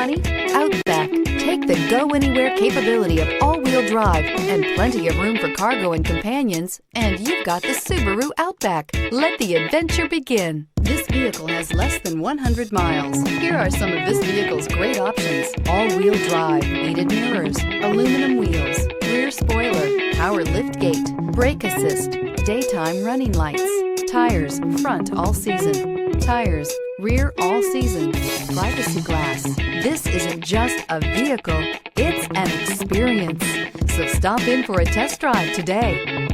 honey? Outback. Take the go-anywhere capability of all-wheel drive and plenty of room for cargo and companions, and you've got the Subaru Outback. Let the adventure begin. This vehicle has less than 100 miles. Here are some of this vehicle's great options: all-wheel drive, heated mirrors, aluminum wheels, rear spoiler, power liftgate, brake assist, daytime running lights, tires, front all season, tires, rear all season, privacy glass. This isn't just a vehicle, it's an experience. So stop in for a test drive today.